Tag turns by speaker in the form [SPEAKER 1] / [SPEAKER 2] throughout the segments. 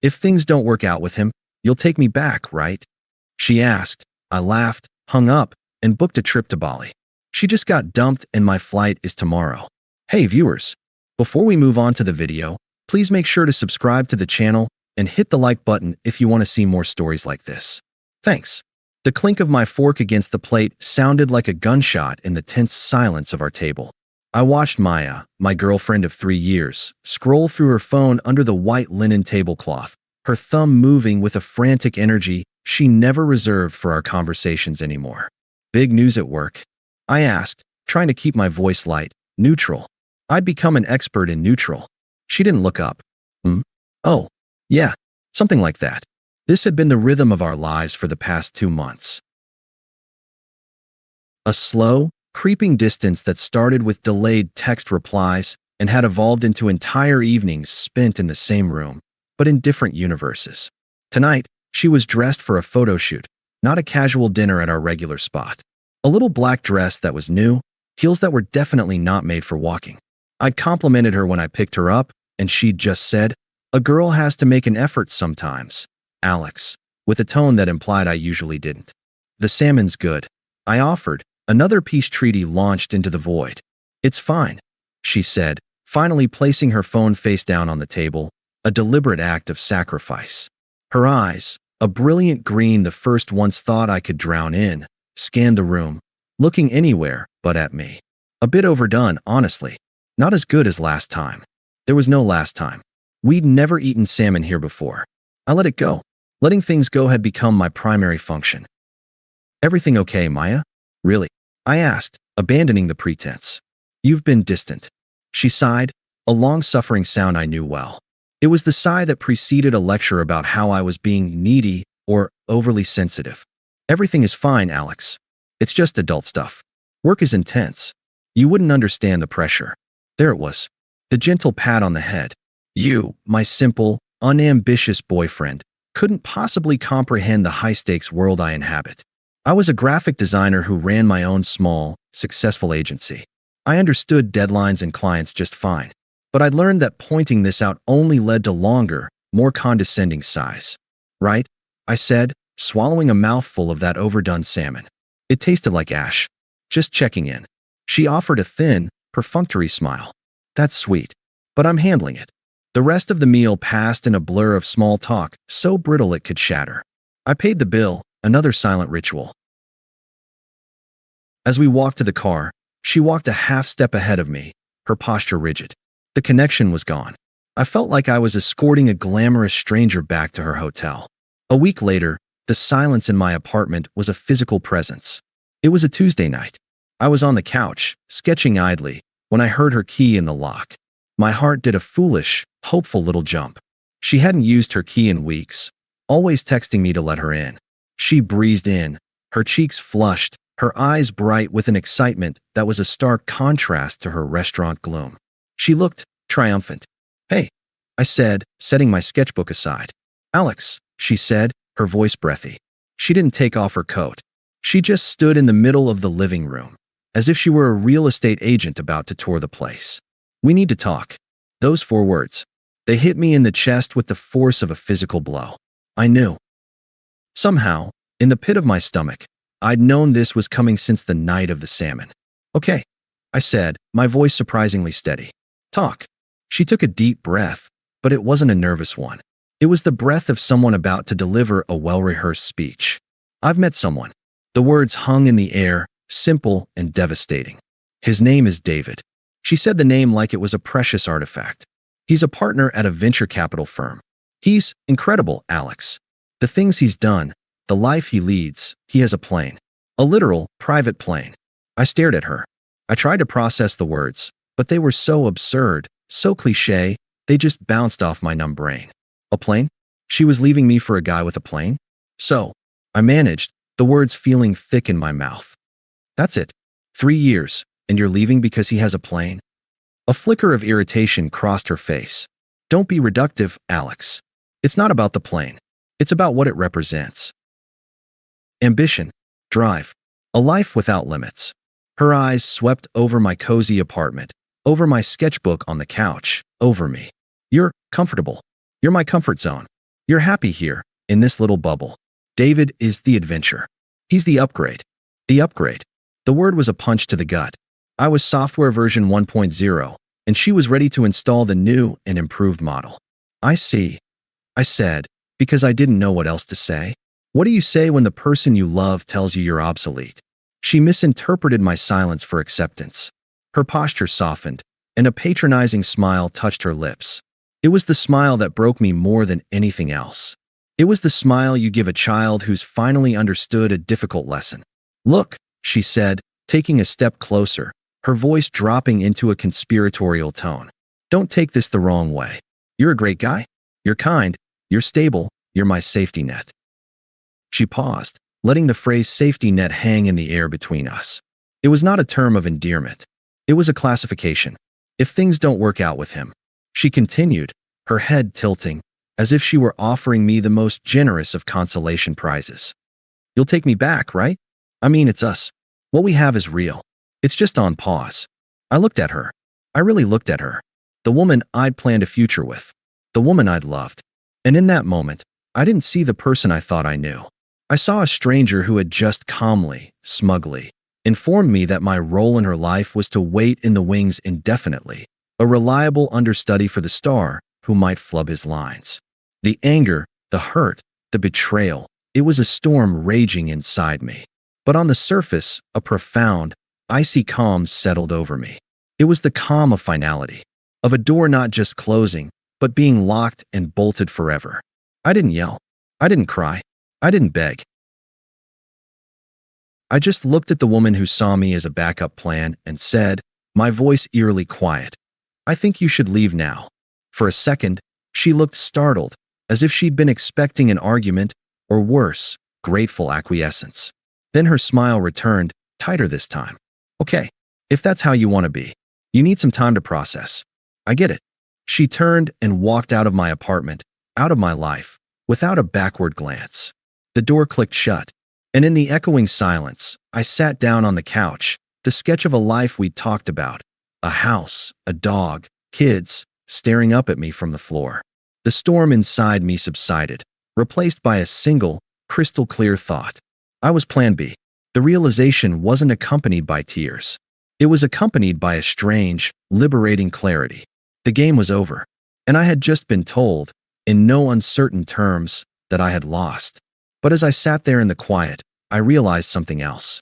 [SPEAKER 1] If things don't work out with him, you'll take me back, right? She asked. I laughed, hung up, and booked a trip to Bali. She just got dumped and my flight is tomorrow. Hey viewers, before we move on to the video, please make sure to subscribe to the channel and hit the like button if you want to see more stories like this. Thanks. The clink of my fork against the plate sounded like a gunshot in the tense silence of our table. I watched Maya, my girlfriend of 3 years, scroll through her phone under the white linen tablecloth, her thumb moving with a frantic energy she never reserved for our conversations anymore. Big news at work? I asked, trying to keep my voice light, neutral. I'd become an expert in neutral. She didn't look up. Oh, yeah, something like that. This had been the rhythm of our lives for the past 2 months. A slow, creeping distance that started with delayed text replies and had evolved into entire evenings spent in the same room, but in different universes. Tonight, she was dressed for a photo shoot, not a casual dinner at our regular spot. A little black dress that was new, heels that were definitely not made for walking. I'd complimented her when I picked her up, and she'd just said, "A girl has to make an effort sometimes, Alex," with a tone that implied I usually didn't. "The salmon's good," I offered. Another peace treaty launched into the void. "It's fine," she said, finally placing her phone face down on the table, a deliberate act of sacrifice. Her eyes, a brilliant green the first once thought I could drown in, scanned the room, looking anywhere but at me. A bit overdone, honestly. Not as good as last time. There was no last time. We'd never eaten salmon here before. I let it go. Letting things go had become my primary function. "Everything okay, Maya? Really?" I asked, abandoning the pretense. "You've been distant." She sighed, a long-suffering sound I knew well. It was the sigh that preceded a lecture about how I was being needy or overly sensitive. "Everything is fine, Alex. It's just adult stuff. Work is intense. You wouldn't understand the pressure." There it was. The gentle pat on the head. You, my simple, unambitious boyfriend, couldn't possibly comprehend the high-stakes world I inhabit. I was a graphic designer who ran my own small, successful agency. I understood deadlines and clients just fine, but I'd learned that pointing this out only led to longer, more condescending sighs. "Right?" I said, swallowing a mouthful of that overdone salmon. It tasted like ash. "Just checking in." She offered a thin, perfunctory smile. "That's sweet, but I'm handling it." The rest of the meal passed in a blur of small talk, so brittle it could shatter. I paid the bill, another silent ritual. As we walked to the car, she walked a half step ahead of me, her posture rigid. The connection was gone. I felt like I was escorting a glamorous stranger back to her hotel. A week later, the silence in my apartment was a physical presence. It was a Tuesday night. I was on the couch, sketching idly, when I heard her key in the lock. My heart did a foolish, hopeful little jump. She hadn't used her key in weeks, always texting me to let her in. She breezed in, her cheeks flushed, her eyes bright with an excitement that was a stark contrast to her restaurant gloom. She looked triumphant. "Hey," I said, setting my sketchbook aside. "Alex," she said, her voice breathy. She didn't take off her coat. She just stood in the middle of the living room, as if she were a real estate agent about to tour the place. "We need to talk." Those 4 words. They hit me in the chest with the force of a physical blow. I knew. Somehow, in the pit of my stomach, I'd known this was coming since the night of the salmon. "Okay," I said, my voice surprisingly steady. "Talk." She took a deep breath, but it wasn't a nervous one. It was the breath of someone about to deliver a well-rehearsed speech. "I've met someone." The words hung in the air, simple and devastating. "His name is David." She said the name like it was a precious artifact. "He's a partner at a venture capital firm. He's incredible, Alex. The things he's done, the life he leads, he has a plane. A literal, private plane." I stared at her. I tried to process the words, but they were so absurd, so cliché, they just bounced off my numb brain. A plane? She was leaving me for a guy with a plane? "So," I managed, the words feeling thick in my mouth. "That's it. 3 years, and you're leaving because he has a plane?" A flicker of irritation crossed her face. "Don't be reductive, Alex. It's not about the plane. It's about what it represents. Ambition, drive, a life without limits." Her eyes swept over my cozy apartment, over my sketchbook on the couch, over me. "You're comfortable. You're my comfort zone. You're happy here, in this little bubble. David is the adventure. He's the upgrade. The upgrade. The word was a punch to the gut. I was software version 1.0, and she was ready to install the new and improved model. I see, I said, because I didn't know what else to say. What do you say when the person you love tells you you're obsolete? She misinterpreted my silence for acceptance. Her posture softened, and a patronizing smile touched her lips. It was the smile that broke me more than anything else. It was the smile you give a child who's finally understood a difficult lesson. Look, she said, taking a step closer, her voice dropping into a conspiratorial tone. Don't take this the wrong way. You're a great guy. You're kind. You're stable. You're my safety net. She paused, letting the phrase safety net hang in the air between us. It was not a term of endearment. It was a classification. If things don't work out with him, she continued, her head tilting, as if she were offering me the most generous of consolation prizes. You'll take me back, right? I mean, it's us. What we have is real. It's just on pause. I looked at her. I really looked at her. The woman I'd planned a future with. The woman I'd loved. And in that moment, I didn't see the person I thought I knew. I saw a stranger who had just calmly, smugly, informed me that my role in her life was to wait in the wings indefinitely, a reliable understudy for the star who might flub his lines. The anger, the hurt, the betrayal, it was a storm raging inside me. But on the surface, a profound, icy calm settled over me. It was the calm of finality, of a door not just closing, but being locked and bolted forever. I didn't yell. I didn't cry. I didn't beg. I just looked at the woman who saw me as a backup plan and said, my voice eerily quiet, I think you should leave now. For a second, she looked startled, as if she'd been expecting an argument, or worse, grateful acquiescence. Then her smile returned, tighter this time. Okay, if that's how you want to be. You need some time to process. I get it. She turned and walked out of my apartment, out of my life, without a backward glance. The door clicked shut, and in the echoing silence, I sat down on the couch, the sketch of a life we'd talked about, a house, a dog, kids, staring up at me from the floor. The storm inside me subsided, replaced by a single, crystal-clear thought. I was Plan B. The realization wasn't accompanied by tears. It was accompanied by a strange, liberating clarity. The game was over, and I had just been told, in no uncertain terms, that I had lost. But as I sat there in the quiet, I realized something else.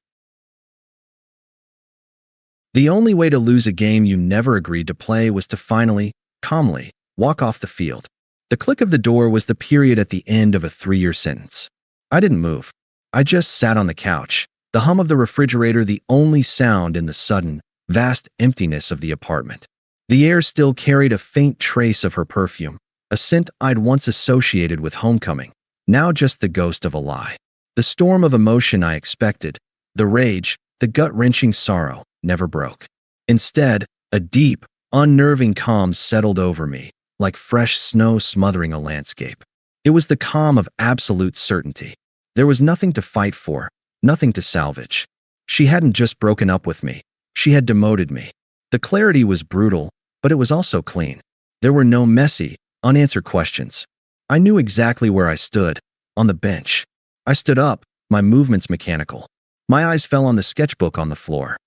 [SPEAKER 1] The only way to lose a game you never agreed to play was to finally, calmly, walk off the field. The click of the door was the period at the end of a 3-year sentence. I didn't move. I just sat on the couch, the hum of the refrigerator the only sound in the sudden, vast emptiness of the apartment. The air still carried a faint trace of her perfume, a scent I'd once associated with homecoming, now just the ghost of a lie. The storm of emotion I expected, the rage, the gut-wrenching sorrow, never broke. Instead, a deep, unnerving calm settled over me, like fresh snow smothering a landscape. It was the calm of absolute certainty. There was nothing to fight for, nothing to salvage. She hadn't just broken up with me. She had demoted me. The clarity was brutal, but it was also clean. There were no messy, unanswered questions. I knew exactly where I stood, on the bench. I stood up, my movements mechanical. My eyes fell on the sketchbook on the floor.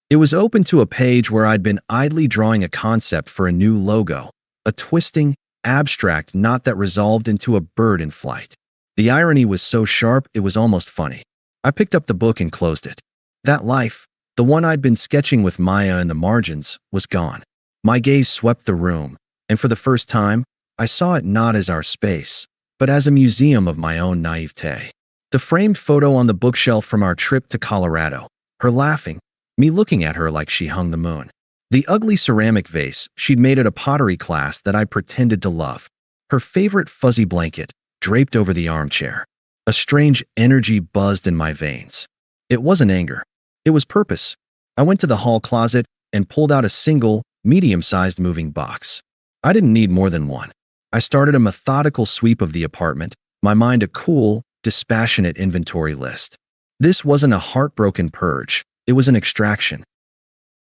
[SPEAKER 1] It was open to a page where I'd been idly drawing a concept for a new logo, a twisting, abstract knot that resolved into a bird in flight. The irony was so sharp it was almost funny. I picked up the book and closed it. That life, the one I'd been sketching with Maya in the margins, was gone. My gaze swept the room, and for the first time, I saw it not as our space, but as a museum of my own naivete. The framed photo on the bookshelf from our trip to Colorado, her laughing, me looking at her like she hung the moon. The ugly ceramic vase she'd made at a pottery class that I pretended to love. Her favorite fuzzy blanket, draped over the armchair. A strange energy buzzed in my veins. It wasn't anger. It was purpose. I went to the hall closet and pulled out a single, medium-sized moving box. I didn't need more than one. I started a methodical sweep of the apartment, my mind a cool, dispassionate inventory list. This wasn't a heartbroken purge. It was an extraction.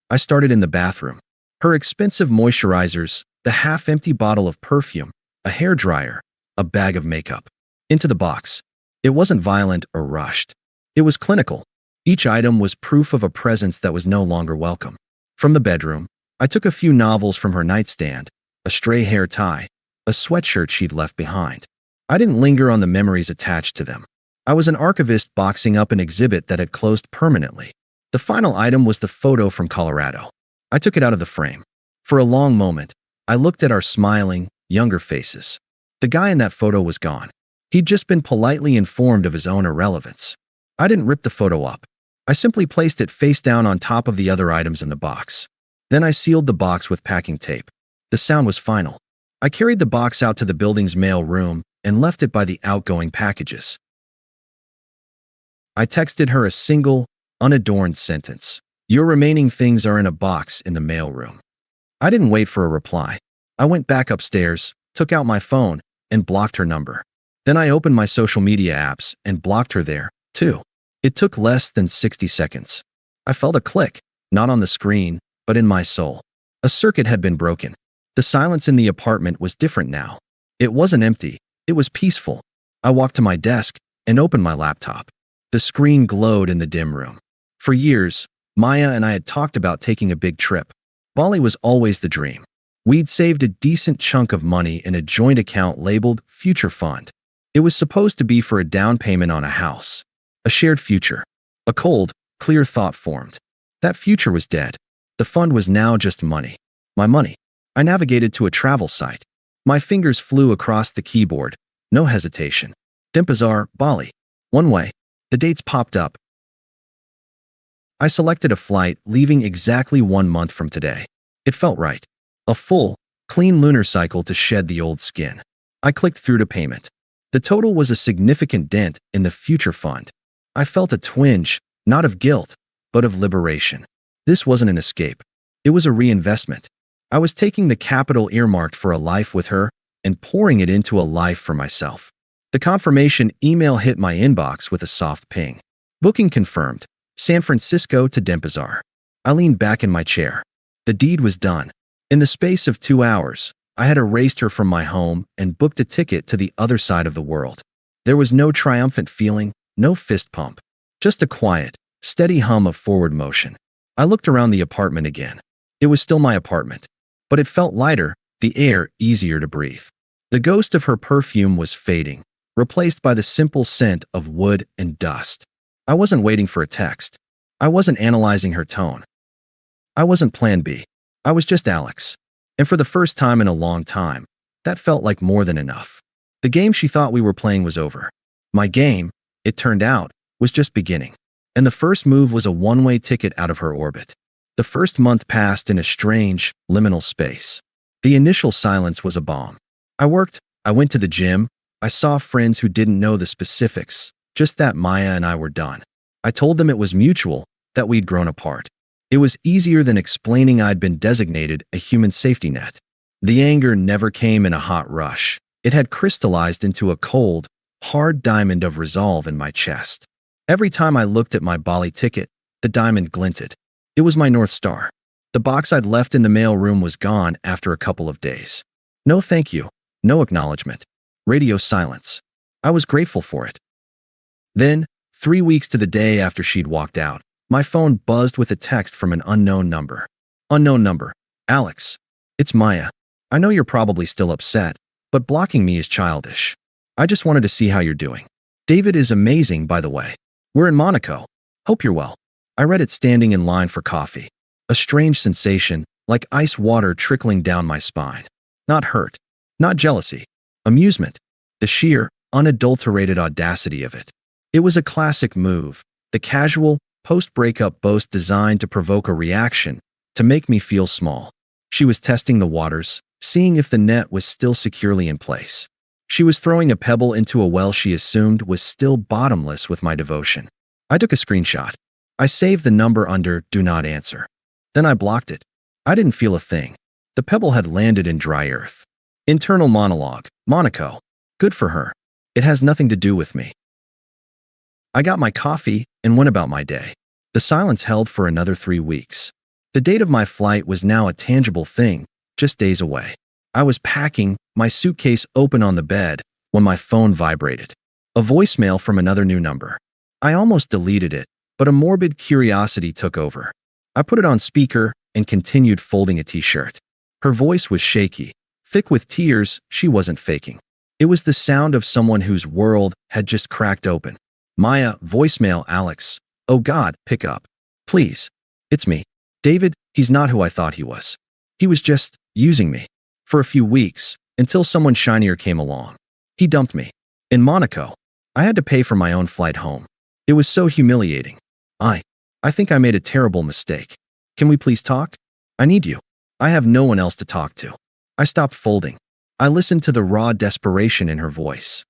[SPEAKER 1] I started in the bathroom. Her expensive moisturizers, the half-empty bottle of perfume, a hairdryer, a bag of makeup. Into the box. It wasn't violent or rushed. It was clinical. Each item was proof of a presence that was no longer welcome. From the bedroom, I took a few novels from her nightstand, a stray hair tie, a sweatshirt she'd left behind. I didn't linger on the memories attached to them. I was an archivist boxing up an exhibit that had closed permanently. The final item was the photo from Colorado. I took it out of the frame. For a long moment, I looked at our smiling, younger faces. The guy in that photo was gone. He'd just been politely informed of his own irrelevance. I didn't rip the photo up. I simply placed it face down on top of the other items in the box. Then I sealed the box with packing tape. The sound was final. I carried the box out to the building's mail room and left it by the outgoing packages. I texted her a single, unadorned sentence. Your remaining things are in a box in the mail room. I didn't wait for a reply. I went back upstairs, took out my phone, and blocked her number. Then I opened my social media apps and blocked her there, too. It took less than 60 seconds. I felt a click, not on the screen, but in my soul. A circuit had been broken. The silence in the apartment was different now. It wasn't empty. It was peaceful. I walked to my desk and opened my laptop. The screen glowed in the dim room. For years, Maya and I had talked about taking a big trip. Bali was always the dream. We'd saved a decent chunk of money in a joint account labeled Future Fund. It was supposed to be for a down payment on a house. A shared future. A cold, clear thought formed. That future was dead. The fund was now just money. My money. I navigated to a travel site. My fingers flew across the keyboard. No hesitation. Denpasar, Bali. One way. The dates popped up. I selected a flight leaving exactly 1 month from today. It felt right. A full, clean lunar cycle to shed the old skin. I clicked through to payment. The total was a significant dent in the future fund. I felt a twinge, not of guilt, but of liberation. This wasn't an escape. It was a reinvestment. I was taking the capital earmarked for a life with her and pouring it into a life for myself. The confirmation email hit my inbox with a soft ping. Booking confirmed. San Francisco to Denpasar. I leaned back in my chair. The deed was done. In the space of 2 hours, I had erased her from my home and booked a ticket to the other side of the world. There was no triumphant feeling, no fist pump. Just a quiet, steady hum of forward motion. I looked around the apartment again. It was still my apartment, but it felt lighter, the air easier to breathe. The ghost of her perfume was fading, replaced by the simple scent of wood and dust. I wasn't waiting for a text. I wasn't analyzing her tone. I wasn't plan B. I was just Alex. And for the first time in a long time, that felt like more than enough. The game she thought we were playing was over. My game, it turned out, was just beginning. And the first move was a one-way ticket out of her orbit. The first month passed in a strange, liminal space. The initial silence was a bomb. I worked, I went to the gym, I saw friends who didn't know the specifics, just that Maya and I were done. I told them it was mutual, that we'd grown apart. It was easier than explaining I'd been designated a human safety net. The anger never came in a hot rush. It had crystallized into a cold, hard diamond of resolve in my chest. Every time I looked at my Bali ticket, the diamond glinted. It was my North Star. The box I'd left in the mail room was gone after a couple of days. No thank you, no acknowledgement. Radio silence. I was grateful for it. Then, 3 weeks to the day after she'd walked out, my phone buzzed with a text from an unknown number. Unknown number. Alex. It's Maya. I know you're probably still upset, but blocking me is childish. I just wanted to see how you're doing. David is amazing, by the way. We're in Monaco. Hope you're well. I read it standing in line for coffee. A strange sensation, like ice water trickling down my spine. Not hurt. Not jealousy. Amusement. The sheer, unadulterated audacity of it. It was a classic move. The casual, post-breakup boast designed to provoke a reaction, to make me feel small. She was testing the waters, seeing if the net was still securely in place. She was throwing a pebble into a well she assumed was still bottomless with my devotion. I took a screenshot. I saved the number under Do Not Answer. Then I blocked it. I didn't feel a thing. The pebble had landed in dry earth. Internal monologue. Monaco. Good for her. It has nothing to do with me. I got my coffee and went about my day. The silence held for another 3 weeks. The date of my flight was now a tangible thing, just days away. I was packing, my suitcase open on the bed, when my phone vibrated. A voicemail from another new number. I almost deleted it, but a morbid curiosity took over. I put it on speaker and continued folding a t-shirt. Her voice was shaky, thick with tears. She wasn't faking. It was the sound of someone whose world had just cracked open. Maya, voicemail, Alex. Oh God, pick up. Please. It's me. David, he's not who I thought he was. He was just using me. For a few weeks, until someone shinier came along. He dumped me. In Monaco. I had to pay for my own flight home. It was so humiliating. I think I made a terrible mistake. Can we please talk? I need you. I have no one else to talk to. I stopped folding. I listened to the raw desperation in her voice.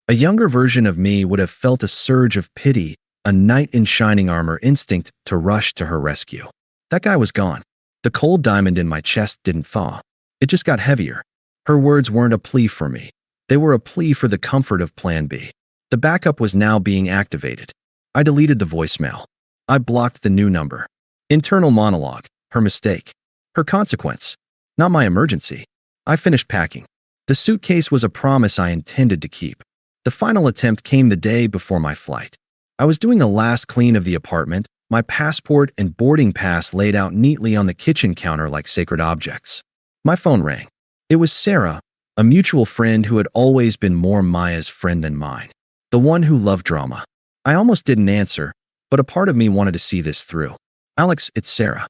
[SPEAKER 1] A younger version of me would have felt a surge of pity, a knight in shining armor instinct to rush to her rescue. That guy was gone. The cold diamond in my chest didn't thaw. It just got heavier. Her words weren't a plea for me. They were a plea for the comfort of Plan B. The backup was now being activated. I deleted the voicemail. I blocked the new number. Internal monologue. Her mistake. Her consequence. Not my emergency. I finished packing. The suitcase was a promise I intended to keep. The final attempt came the day before my flight. I was doing a last clean of the apartment, my passport and boarding pass laid out neatly on the kitchen counter like sacred objects. My phone rang. It was Sarah, a mutual friend who had always been more Maya's friend than mine. The one who loved drama. I almost didn't answer, but a part of me wanted to see this through. Alex, it's Sarah.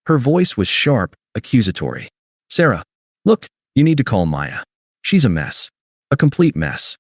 [SPEAKER 1] Her voice was sharp, accusatory. Sarah, look, you need to call Maya. She's a mess. A complete mess.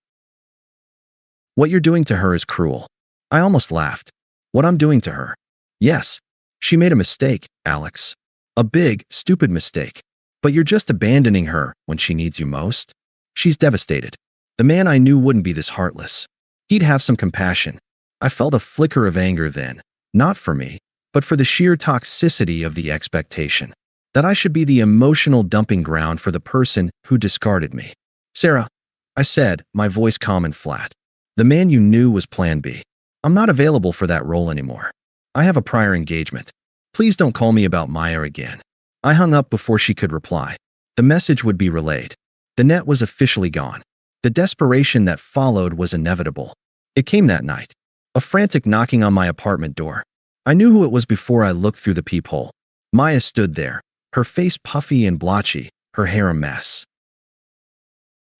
[SPEAKER 1] What you're doing to her is cruel. I almost laughed. What I'm doing to her? Yes. She made a mistake, Alex. A big, stupid mistake. But you're just abandoning her when she needs you most. She's devastated. The man I knew wouldn't be this heartless. He'd have some compassion. I felt a flicker of anger then, not for me, but for the sheer toxicity of the expectation. That I should be the emotional dumping ground for the person who discarded me. Sarah, I said, my voice calm and flat. The man you knew was Plan B. I'm not available for that role anymore. I have a prior engagement. Please don't call me about Maya again. I hung up before she could reply. The message would be relayed. The net was officially gone. The desperation that followed was inevitable. It came that night. A frantic knocking on my apartment door. I knew who it was before I looked through the peephole. Maya stood there, her face puffy and blotchy, her hair a mess.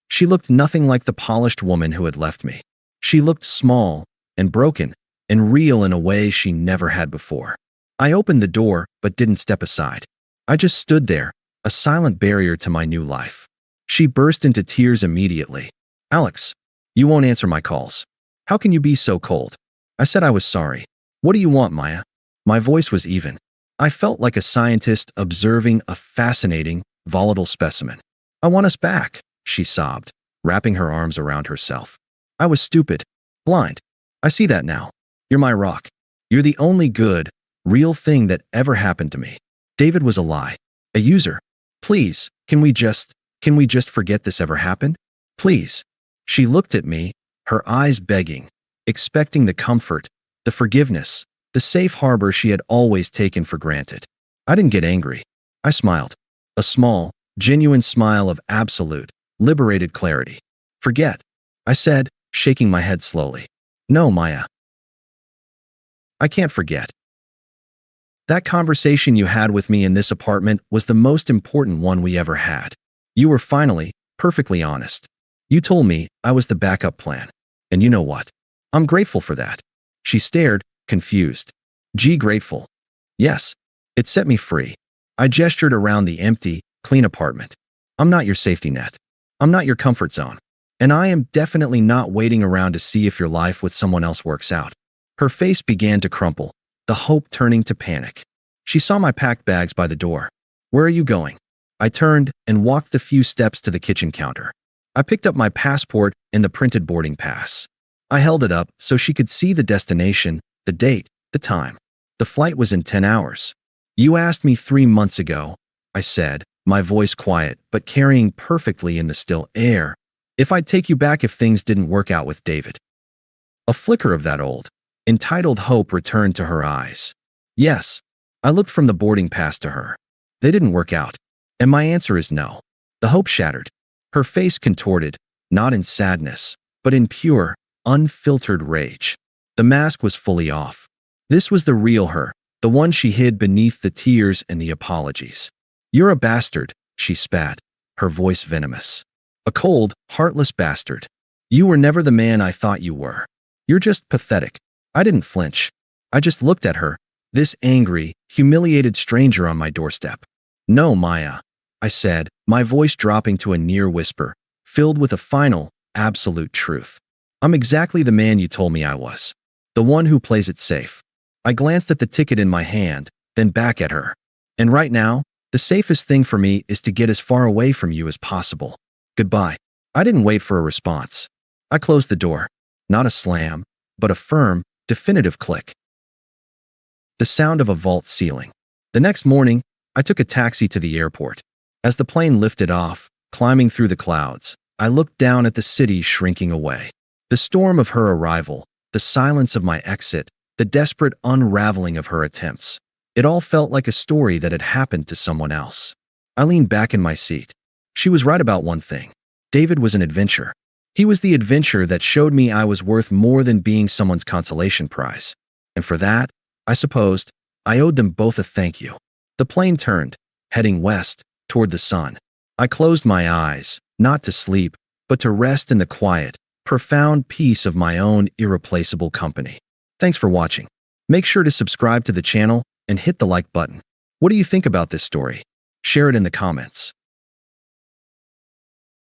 [SPEAKER 1] She looked nothing like the polished woman who had left me. She looked small and broken and real in a way she never had before. I opened the door but didn't step aside. I just stood there, a silent barrier to my new life. She burst into tears immediately. Alex, you won't answer my calls. How can you be so cold? I said I was sorry. What do you want, Maya? My voice was even. I felt like a scientist observing a fascinating, volatile specimen. I want us back, she sobbed, wrapping her arms around herself. I was stupid, blind. I see that now. You're my rock. You're the only good, real thing that ever happened to me. David was a lie, a user. Please, can we just forget this ever happened? Please. She looked at me, her eyes begging, expecting the comfort, the forgiveness, the safe harbor she had always taken for granted. I didn't get angry. I smiled. A small, genuine smile of absolute, liberated clarity. Forget, I said, shaking my head slowly. No, Maya. I can't forget. That conversation you had with me in this apartment was the most important one we ever had. You were finally, perfectly honest. You told me I was the backup plan. And you know what? I'm grateful for that. She stared, confused. Gee, grateful. Yes. It set me free. I gestured around the empty, clean apartment. I'm not your safety net. I'm not your comfort zone. And I am definitely not waiting around to see if your life with someone else works out. Her face began to crumple, the hope turning to panic. She saw my packed bags by the door. Where are you going? I turned and walked the few steps to the kitchen counter. I picked up my passport and the printed boarding pass. I held it up so she could see the destination, the date, the time. The flight was in 10 hours. You asked me 3 months ago, I said, my voice quiet but carrying perfectly in the still air, if I'd take you back if things didn't work out with David. A flicker of that old, entitled hope returned to her eyes. Yes. I looked from the boarding pass to her. They didn't work out. And my answer is no. The hope shattered. Her face contorted. not in sadness, but in pure, unfiltered rage. The mask was fully off. This was the real her, the one she hid beneath the tears and the apologies. "You're a bastard," she spat, her voice venomous. "A cold, heartless bastard. You were never the man I thought you were. You're just pathetic." I didn't flinch. I just looked at her, this angry, humiliated stranger on my doorstep. "No, Maya," I said, my voice dropping to a near whisper, filled with a final, absolute truth. "I'm exactly the man you told me I was. The one who plays it safe." I glanced at the ticket in my hand, then back at her. "And right now, the safest thing for me is to get as far away from you as possible. Goodbye." I didn't wait for a response. I closed the door. Not a slam, but a firm, definitive click. The sound of a vault ceiling. The next morning, I took a taxi to the airport. As the plane lifted off, climbing through the clouds, I looked down at the city shrinking away. The storm of her arrival, the silence of my exit, the desperate unraveling of her attempts. It all felt like a story that had happened to someone else. I leaned back in my seat. She was right about one thing. David was an adventure. He was the adventure that showed me I was worth more than being someone's consolation prize. And for that, I supposed, I owed them both a thank you. The plane turned, heading west, toward the sun. I closed my eyes, not to sleep, but to rest in the quiet, profound peace of my own irreplaceable company. Thanks for watching. Make sure to subscribe to the channel and hit the like button. What do you think about this story? Share it in the comments.